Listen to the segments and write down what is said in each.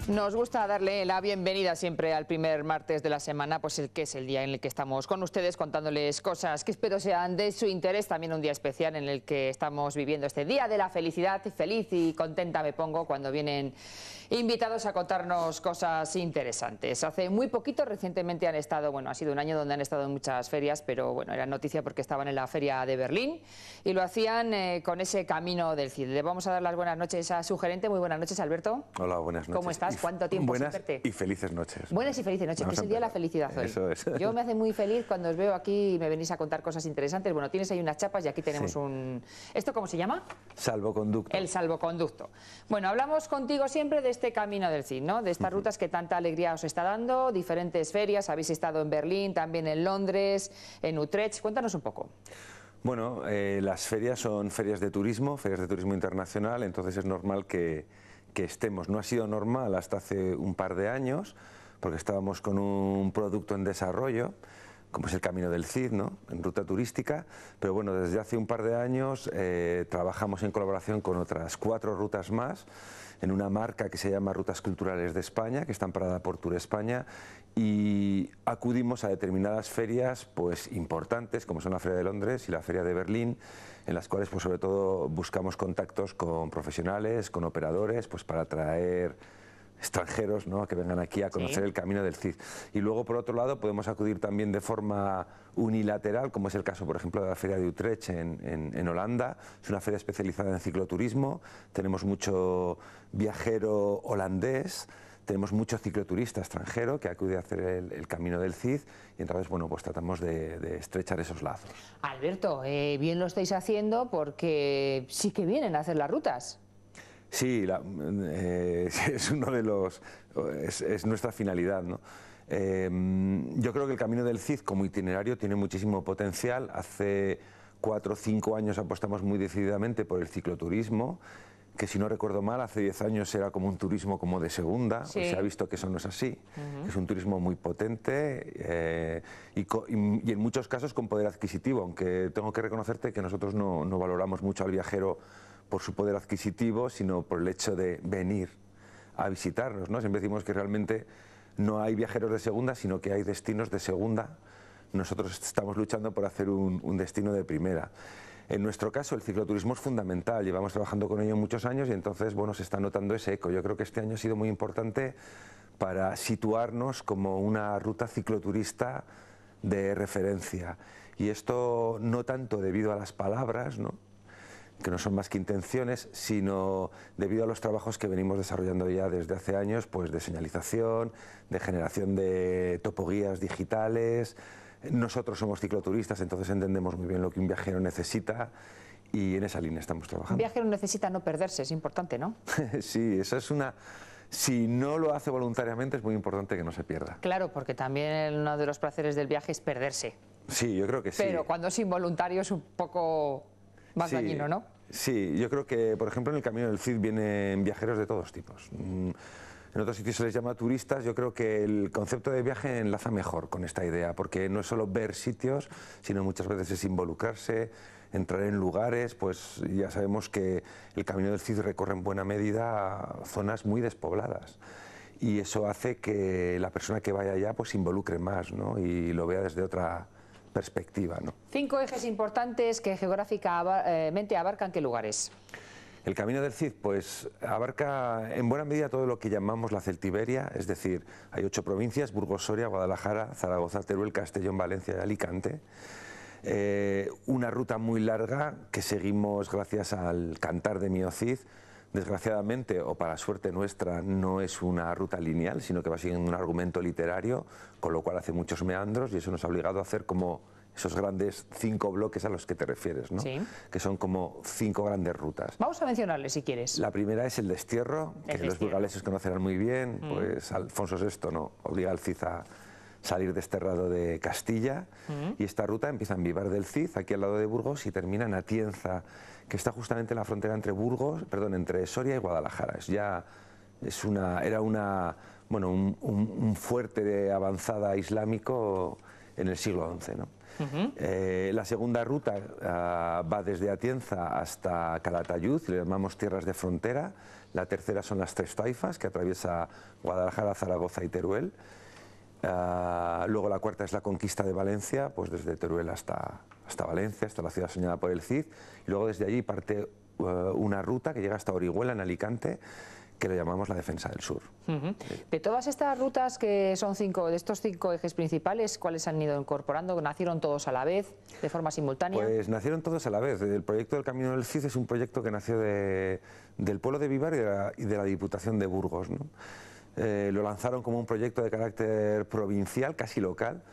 Nos gusta darle la bienvenida siempre al primer martes de la semana, pues el que es el día en el que estamos con ustedes contándoles cosas que espero sean de su interés, también un día especial en el que estamos viviendo este día de la felicidad. Feliz y contenta me pongo cuando vienen invitados a contarnos cosas interesantes. Hace muy poquito, recientemente han estado, bueno, ha sido un año donde han estado en muchas ferias, pero bueno, era noticia porque estaban en la feria de Berlín y lo hacían con ese camino del Cid. Le vamos a dar las buenas noches a su gerente. Muy buenas noches, Alberto. Hola, buenas noches. ¿Cómo estás? ¿Cuánto tiempo buenas sin verte? y felices noches. Buenas y felices noches, que es el día de la felicidad hoy. Eso es. Yo me hace muy feliz cuando os veo aquí y me venís a contar cosas interesantes. Bueno, tienes ahí unas chapas y aquí tenemos Sí. ¿Esto cómo se llama? Salvoconducto. El salvoconducto. Bueno, hablamos contigo siempre de este camino del Cid, ¿no? De estas rutas que tanta alegría os está dando, diferentes ferias, habéis estado en Berlín, también en Londres, en Utrecht. Cuéntanos un poco. Bueno, las ferias son ferias de turismo internacional, entonces es normal que estemos. No ha sido normal hasta hace un par de años, porque estábamos con un producto en desarrollo, como es el Camino del Cid, ¿no? En ruta turística, pero bueno, desde hace un par de años trabajamos en colaboración con otras 4 rutas más, en una marca que se llama Rutas Culturales de España, que está amparada por Tour España, y acudimos a determinadas ferias pues importantes, como son la Feria de Londres y la Feria de Berlín, en las cuales pues sobre todo buscamos contactos con profesionales, con operadores, pues para atraer extranjeros, ¿no?, que vengan aquí a conocer el Camino del Cid. Y luego, por otro lado, podemos acudir también de forma unilateral, como es el caso, por ejemplo, de la Feria de Utrecht en Holanda. Es una feria especializada en cicloturismo, tenemos mucho viajero holandés, tenemos mucho cicloturista extranjero que acude a hacer el Camino del Cid, y entonces, bueno, pues tratamos de estrechar esos lazos. Alberto, bien lo estáis haciendo porque sí que vienen a hacer las rutas. Sí, es uno de los, es nuestra finalidad, ¿no? Yo creo que el Camino del Cid como itinerario tiene muchísimo potencial. Hace 4 o 5 años apostamos muy decididamente por el cicloturismo, que si no recuerdo mal, hace 10 años era como un turismo como de segunda. Sí. Se ha visto que eso no es así, es un turismo muy potente y en muchos casos con poder adquisitivo, aunque tengo que reconocerte que nosotros no valoramos mucho al viajero por su poder adquisitivo, sino por el hecho de venir a visitarnos, ¿no? Siempre decimos que realmente no hay viajeros de segunda, sino que hay destinos de segunda. Nosotros estamos luchando por hacer un destino de primera. En nuestro caso, el cicloturismo es fundamental, llevamos trabajando con ello muchos años y entonces, bueno, se está notando ese eco. Yo creo que este año ha sido muy importante para situarnos como una ruta cicloturista de referencia. Y esto no tanto debido a las palabras, ¿no?, que no son más que intenciones, sino debido a los trabajos que venimos desarrollando ya desde hace años, pues de señalización, de generación de topoguías digitales. Nosotros somos cicloturistas, entonces entendemos muy bien lo que un viajero necesita y en esa línea estamos trabajando. Un viajero necesita no perderse, es importante, ¿no? Sí, esa es una... Si no lo hace voluntariamente es muy importante que no se pierda. Claro, porque también uno de los placeres del viaje es perderse. Sí, yo creo que sí. Pero cuando es involuntario es un poco más dañino, ¿no? Sí, yo creo que, por ejemplo, en el Camino del Cid vienen viajeros de todos tipos. En otros sitios se les llama turistas. Yo creo que el concepto de viaje enlaza mejor con esta idea, porque no es solo ver sitios, sino muchas veces es involucrarse, entrar en lugares. Pues ya sabemos que el Camino del Cid recorre en buena medida zonas muy despobladas. Y eso hace que la persona que vaya allá pues se involucre más, ¿no?, y lo vea desde otra perspectiva, ¿no? 5 ejes importantes que geográficamente abarcan ¿qué lugares? El Camino del Cid pues abarca en buena medida todo lo que llamamos la Celtiberia, es decir, hay 8 provincias: Burgos, Soria, Guadalajara, Zaragoza, Teruel, Castellón, Valencia y Alicante. Una ruta muy larga que seguimos gracias al Cantar de Mio Cid. Desgraciadamente, o para suerte nuestra, no es una ruta lineal, sino que va siguiendo un argumento literario, con lo cual hace muchos meandros y eso nos ha obligado a hacer como esos grandes 5 bloques a los que te refieres, ¿no? Sí. Que son como 5 grandes rutas. Vamos a mencionarles si quieres. La primera es el destierro, que los burgaleses conocerán muy bien, pues Alfonso VI, ¿no?, obliga al Cid a salir desterrado de Castilla, y esta ruta empieza en Vivar del Cid, aquí al lado de Burgos, y termina en Atienza, que está justamente en la frontera entre Soria y Guadalajara. Era un fuerte de avanzada islámico en el siglo XI, ¿no? La segunda ruta va desde Atienza hasta Calatayud, le llamamos tierras de frontera. La tercera son las Tres Taifas, que atraviesa Guadalajara, Zaragoza y Teruel. Luego la cuarta es la conquista de Valencia, pues desde Teruel hasta Valencia, hasta la ciudad soñada por el Cid. Y luego desde allí parte una ruta que llega hasta Orihuela, en Alicante, que le llamamos la Defensa del Sur. De todas estas rutas, que son 5, de estos 5 ejes principales, ¿cuáles han ido incorporando? ¿Nacieron todos a la vez, de forma simultánea? Pues nacieron todos a la vez. El proyecto del Camino del Cid es un proyecto que nació del pueblo de Vivar y de la Diputación de Burgos, ¿no? Lo lanzaron como un proyecto de carácter provincial, casi local,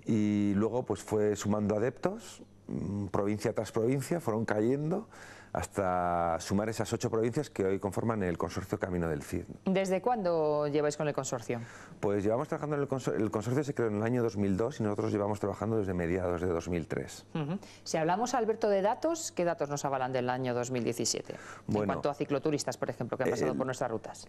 y luego pues fue sumando adeptos, provincia tras provincia, fueron cayendo hasta sumar esas 8 provincias que hoy conforman el consorcio Camino del Cid. ¿Desde cuándo lleváis con el consorcio? Pues llevamos trabajando en el consorcio, se creó en el año 2002 y nosotros llevamos trabajando desde mediados de 2003. Si hablamos, Alberto, de datos, ¿qué datos nos avalan del año 2017? Bueno, en cuanto a cicloturistas, por ejemplo, que han pasado por nuestras rutas.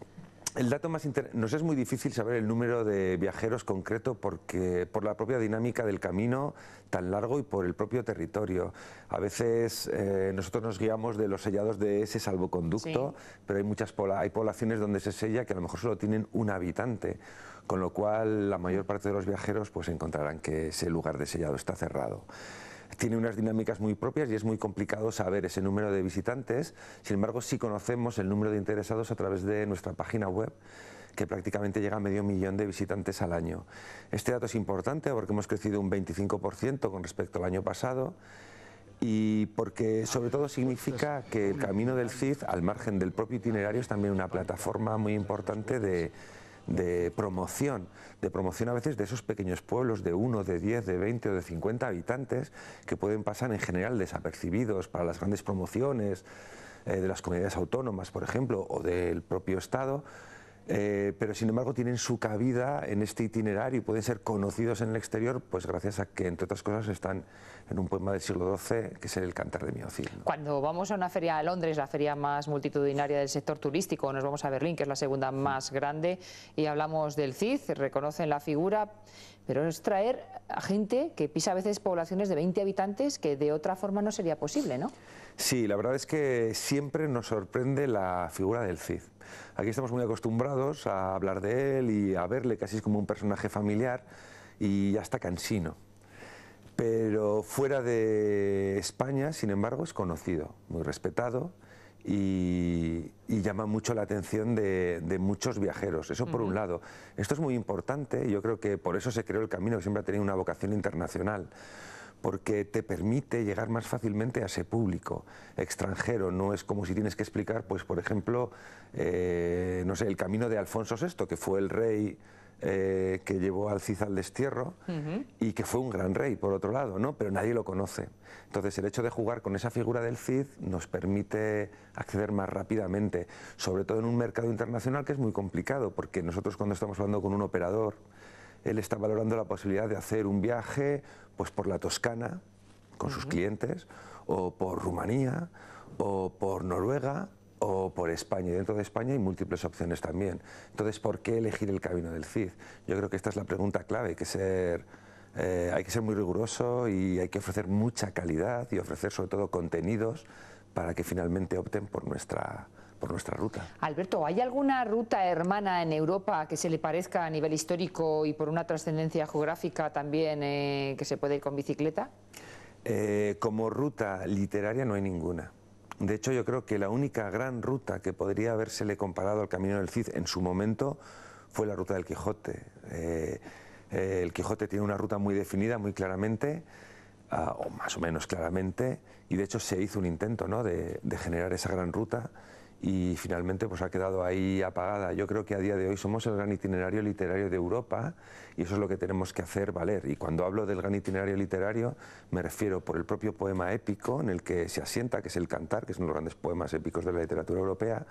El dato más nos es muy difícil saber el número de viajeros concreto porque por la propia dinámica del camino tan largo y por el propio territorio. A veces nosotros nos guiamos de los sellados de ese salvoconducto, sí, pero hay poblaciones donde se sella que a lo mejor solo tienen un habitante, con lo cual la mayor parte de los viajeros pues encontrarán que ese lugar de sellado está cerrado. Tiene unas dinámicas muy propias y es muy complicado saber ese número de visitantes. Sin embargo, sí conocemos el número de interesados a través de nuestra página web, que prácticamente llega a 500.000 de visitantes al año. Este dato es importante porque hemos crecido un 25% con respecto al año pasado y porque sobre todo significa que el Camino del Cid, al margen del propio itinerario, es también una plataforma muy importante de promoción a veces de esos pequeños pueblos de 1, de 10, de 20 o de 50 habitantes que pueden pasar en general desapercibidos para las grandes promociones de las comunidades autónomas, por ejemplo, o del propio Estado, pero sin embargo tienen su cabida en este itinerario y pueden ser conocidos en el exterior, pues gracias a que, entre otras cosas, están en un poema del siglo XII, que es el Cantar de Miocid, ¿no? Cuando vamos a una feria a Londres, la feria más multitudinaria del sector turístico, nos vamos a Berlín, que es la segunda más grande, y hablamos del Cid, reconocen la figura, pero es traer a gente que pisa a veces poblaciones de 20 habitantes, que de otra forma no sería posible, ¿no? Sí, la verdad es que siempre nos sorprende la figura del Cid. Aquí estamos muy acostumbrados a hablar de él y a verle casi como un personaje familiar y hasta cansino. Pero fuera de España, sin embargo, es conocido, muy respetado y llama mucho la atención de muchos viajeros. Eso por un lado. Esto es muy importante y yo creo que por eso se creó el Camino, que siempre ha tenido una vocación internacional, porque te permite llegar más fácilmente a ese público extranjero. No es como si tienes que explicar, pues por ejemplo, no sé, el camino de Alfonso VI, que fue el rey que llevó al Cid al destierro y que fue un gran rey, por otro lado, ¿no? Pero nadie lo conoce. Entonces el hecho de jugar con esa figura del Cid nos permite acceder más rápidamente, sobre todo en un mercado internacional que es muy complicado, porque nosotros cuando estamos hablando con un operador, él está valorando la posibilidad de hacer un viaje pues por la Toscana con sus clientes, o por Rumanía, o por Noruega, o por España. Y dentro de España hay múltiples opciones también. Entonces, ¿por qué elegir el Camino del Cid? Yo creo que esta es la pregunta clave. Hay que ser muy riguroso y hay que ofrecer mucha calidad y ofrecer sobre todo contenidos para que finalmente opten por nuestra ruta. Alberto, ¿hay alguna ruta hermana en Europa que se le parezca a nivel histórico y por una trascendencia geográfica también que se puede ir con bicicleta? Como ruta literaria no hay ninguna. De hecho, yo creo que la única gran ruta que podría habérsele comparado al Camino del Cid en su momento fue la ruta del Quijote. El Quijote tiene una ruta muy definida, muy claramente, o más o menos claramente, y de hecho se hizo un intento, ¿no?, de generar esa gran ruta, y finalmente pues ha quedado ahí apagada. Yo creo que a día de hoy somos el gran itinerario literario de Europa y eso es lo que tenemos que hacer valer. Y cuando hablo del gran itinerario literario me refiero por el propio poema épico en el que se asienta, que es el Cantar, que es uno de los grandes poemas épicos de la literatura europea,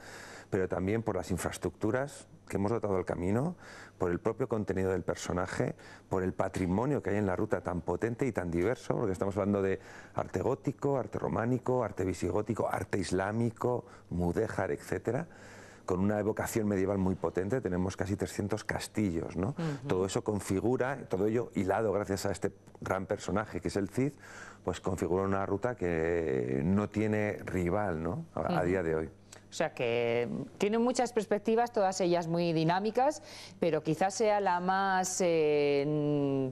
pero también por las infraestructuras que hemos dotado al camino, por el propio contenido del personaje, por el patrimonio que hay en la ruta tan potente y tan diverso, porque estamos hablando de arte gótico, arte románico, arte visigótico, arte islámico, mudéjar, etcétera. con una evocación medieval muy potente, tenemos casi 300 castillos, ¿no? Todo eso configura, todo ello hilado gracias a este gran personaje que es el Cid, pues configura una ruta que no tiene rival, ¿no? A día de hoy. O sea que tiene muchas perspectivas, todas ellas muy dinámicas, pero quizás sea la más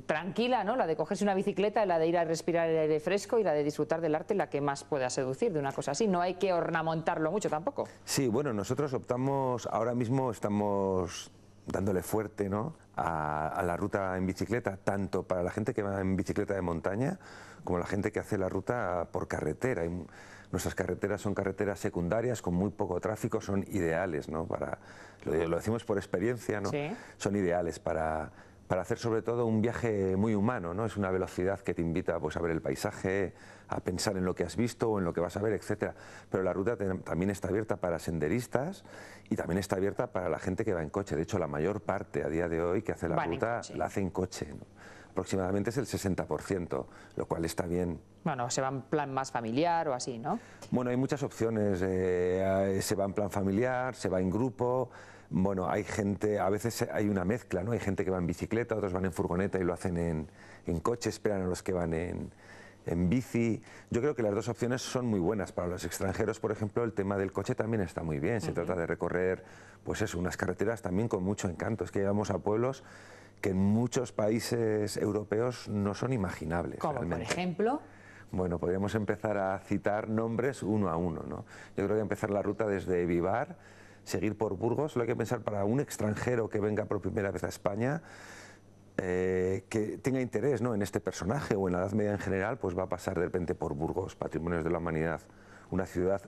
tranquila, ¿no? La de cogerse una bicicleta, la de ir a respirar el aire fresco y la de disfrutar del arte, la que más pueda seducir de una cosa así. No hay que ornamentarlo mucho tampoco. Sí, bueno, nosotros optamos, ahora mismo estamos dándole fuerte, ¿no?, a la ruta en bicicleta, tanto para la gente que va en bicicleta de montaña como la gente que hace la ruta por carretera. Nuestras carreteras son carreteras secundarias con muy poco tráfico, son ideales, ¿no? Lo decimos por experiencia, ¿no? Sí. Son ideales para hacer sobre todo un viaje muy humano, ¿no? Es una velocidad que te invita, pues, a ver el paisaje, a pensar en lo que has visto o en lo que vas a ver, etcétera. Pero la ruta también está abierta para senderistas y también está abierta para la gente que va en coche. De hecho, la mayor parte a día de hoy que hace la ruta la hace en coche, ¿no? Aproximadamente es el 60%, lo cual está bien. Bueno, se va en plan más familiar o así, ¿no? Bueno, hay muchas opciones. Se va en plan familiar, se va en grupo. Bueno, hay gente, a veces hay una mezcla, ¿no? Hay gente que va en bicicleta, otros van en furgoneta y lo hacen en coche, esperan a los que van en bici. Yo creo que las dos opciones son muy buenas. Para los extranjeros, por ejemplo, el tema del coche también está muy bien. Se trata de recorrer, pues eso, unas carreteras también con mucho encanto. Es que llegamos a pueblos que en muchos países europeos no son imaginables. ¿Cómo, realmente. por ejemplo? Bueno, podríamos empezar a citar nombres uno a uno, ¿no? Yo creo que empezar la ruta desde Vivar, seguir por Burgos. Lo hay que pensar para un extranjero que venga por primera vez a España, que tenga interés, ¿no?, en este personaje o en la Edad Media en general, pues va a pasar de repente por Burgos, Patrimonios de la Humanidad, una ciudad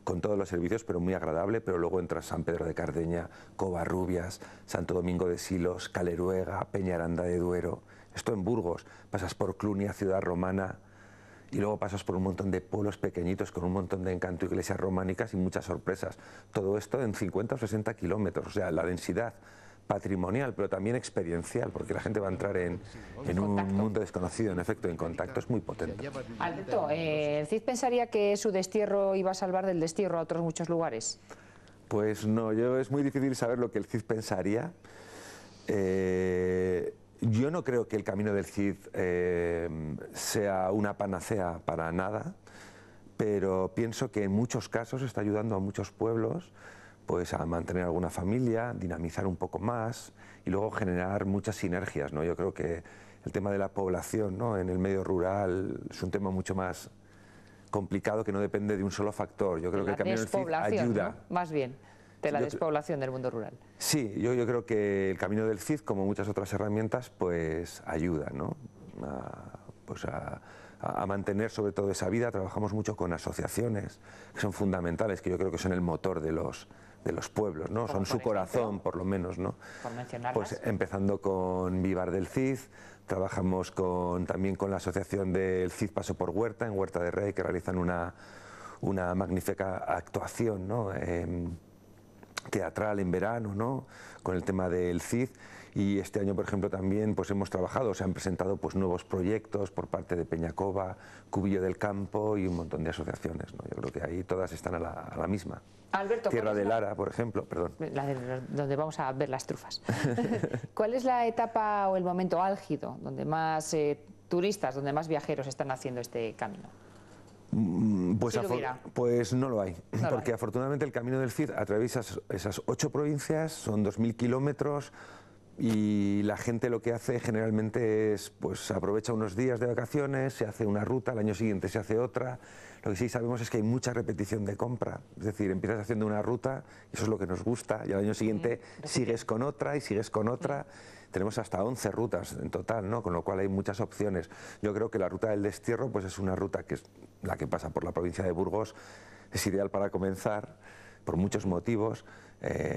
con todos los servicios, pero muy agradable. Pero luego entras San Pedro de Cardeña, Covarrubias, Santo Domingo de Silos, Caleruega, Peñaranda de Duero. Esto en Burgos. Pasas por Clunia, ciudad romana, y luego pasas por un montón de pueblos pequeñitos con un montón de encanto, iglesias románicas y muchas sorpresas. Todo esto en 50 o 60 kilómetros. O sea, la densidad patrimonial, pero también experiencial, porque la gente va a entrar en un mundo desconocido, en efecto, en contacto, es muy potente. Alberto, ¿el Cid pensaría que su destierro iba a salvar del destierro a otros muchos lugares? Pues no, es muy difícil saber lo que el Cid pensaría. Yo no creo que el camino del Cid sea una panacea para nada, pero pienso que en muchos casos está ayudando a muchos pueblos, pues, a mantener alguna familia, dinamizar un poco más y luego generar muchas sinergias, ¿no? Yo creo que el tema de la población, ¿no?, en el medio rural es un tema mucho más complicado, que no depende de un solo factor. Yo creo que el camino del Cid ayuda. ¿No? Más bien, de la despoblación del mundo rural. Sí, yo creo que el camino del Cid, como muchas otras herramientas, pues ayuda, ¿no?, a mantener sobre todo esa vida. Trabajamos mucho con asociaciones que son fundamentales, que yo creo que son el motor de los pueblos, ¿no? Son su corazón, por lo menos, ¿no? Por mencionarlas. Pues empezando con Vivar del Cid, trabajamos también con la asociación del Cid Paso por Huerta, en Huerta de Rey, que realizan una magnífica actuación, ¿no?, teatral en verano, ¿no?, con el tema del Cid. Y este año, por ejemplo, también pues hemos trabajado, se han presentado pues nuevos proyectos por parte de Peñacova, Cubillo del Campo y un montón de asociaciones, ¿no? Yo creo que ahí todas están a la misma. Alberto, Tierra de Lara, por ejemplo, perdón. Donde vamos a ver las trufas. ¿Cuál es la etapa o el momento álgido donde más turistas, donde más viajeros están haciendo este camino? Pues no lo hay, porque afortunadamente el Camino del Cid atraviesa esas 8 provincias, son 2000 kilómetros, y la gente lo que hace generalmente es, pues, aprovecha unos días de vacaciones, se hace una ruta, al año siguiente se hace otra. Lo que sí sabemos es que hay mucha repetición de compra, es decir, empiezas haciendo una ruta, eso es lo que nos gusta, y al año siguiente sigues con otra y sigues con otra. Tenemos hasta 11 rutas en total, ¿no?, con lo cual hay muchas opciones. Yo creo que la ruta del destierro, pues, es una ruta que es la que pasa por la provincia de Burgos, es ideal para comenzar por muchos motivos,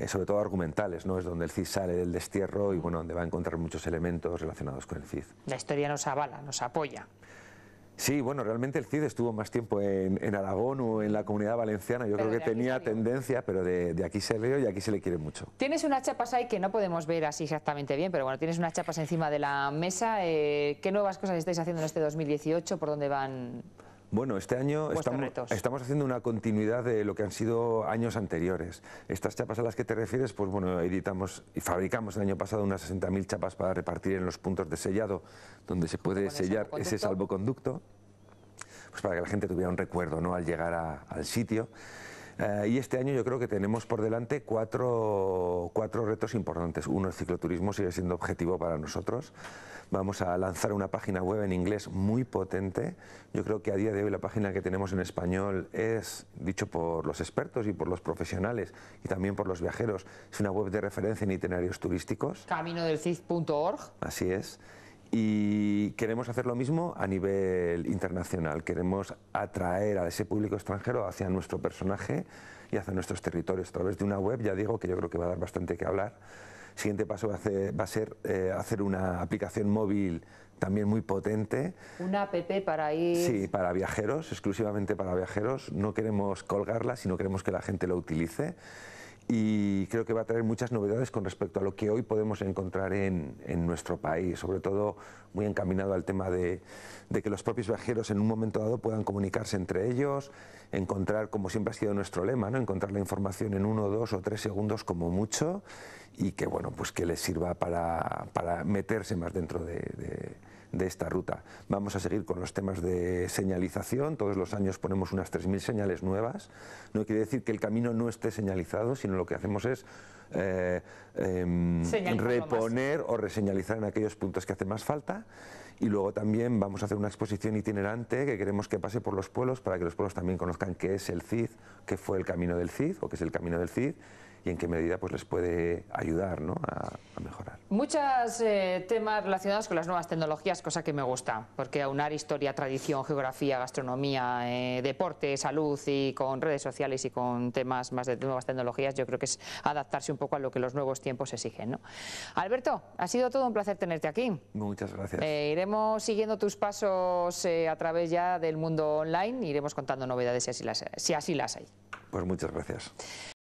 sobre todo argumentales, ¿no? Es donde el Cid sale del destierro y, bueno, donde va a encontrar muchos elementos relacionados con el Cid. La historia nos avala, nos apoya. Sí, bueno, realmente el Cid estuvo más tiempo en Aragón o en la Comunidad Valenciana. Yo creo que tenía tendencia, pero de aquí se veo y aquí se le quiere mucho. Tienes unas chapas ahí que no podemos ver así exactamente bien, pero bueno, tienes unas chapas encima de la mesa. ¿Qué nuevas cosas estáis haciendo en este 2018? ¿Por dónde van? Bueno, este año estamos haciendo una continuidad de lo que han sido años anteriores. Estas chapas a las que te refieres, pues bueno, editamos y fabricamos el año pasado unas 60.000 chapas para repartir en los puntos de sellado, donde se puede sellar ese salvoconducto, pues para que la gente tuviera un recuerdo, ¿no?, al llegar al sitio. Y este año yo creo que tenemos por delante cuatro retos importantes. Uno, el cicloturismo sigue siendo objetivo para nosotros. Vamos a lanzar una página web en inglés muy potente. Yo creo que a día de hoy la página que tenemos en español es, dicho por los expertos y por los profesionales y también por los viajeros, es una web de referencia en itinerarios turísticos. Caminodelcid.org. Así es. Y queremos hacer lo mismo a nivel internacional. Queremos atraer a ese público extranjero hacia nuestro personaje y hacia nuestros territorios a través de una web. Ya digo que yo creo que va a dar bastante que hablar. El siguiente paso va a ser hacer una aplicación móvil también muy potente. Una app para ir... Sí, para viajeros, exclusivamente para viajeros. No queremos colgarla, sino queremos que la gente lo utilice. Y creo que va a traer muchas novedades con respecto a lo que hoy podemos encontrar en nuestro país, sobre todo muy encaminado al tema de que los propios viajeros en un momento dado puedan comunicarse entre ellos, encontrar, como siempre ha sido nuestro lema, ¿no?, encontrar la información en 1, 2 o 3 segundos como mucho, y que, bueno, pues que les sirva para meterse más dentro de esta ruta. Vamos a seguir con los temas de señalización. Todos los años ponemos unas 3.000 señales nuevas. No quiere decir que el camino no esté señalizado, sino lo que hacemos es reponer o reseñalizar en aquellos puntos que hace más falta. Y luego también vamos a hacer una exposición itinerante que queremos que pase por los pueblos, para que los pueblos también conozcan qué es el Cid, qué fue el camino del Cid o qué es el camino del Cid, y en qué medida pues les puede ayudar, ¿no?, a mejorar. Muchos temas relacionados con las nuevas tecnologías, cosa que me gusta, porque aunar historia, tradición, geografía, gastronomía, deporte, salud y con redes sociales y con temas más de nuevas tecnologías, yo creo que es adaptarse un poco a lo que los nuevos tiempos exigen, ¿no? Alberto, ha sido todo un placer tenerte aquí. Muchas gracias. Iremos siguiendo tus pasos a través ya del mundo online, iremos contando novedades si así las hay. Pues muchas gracias.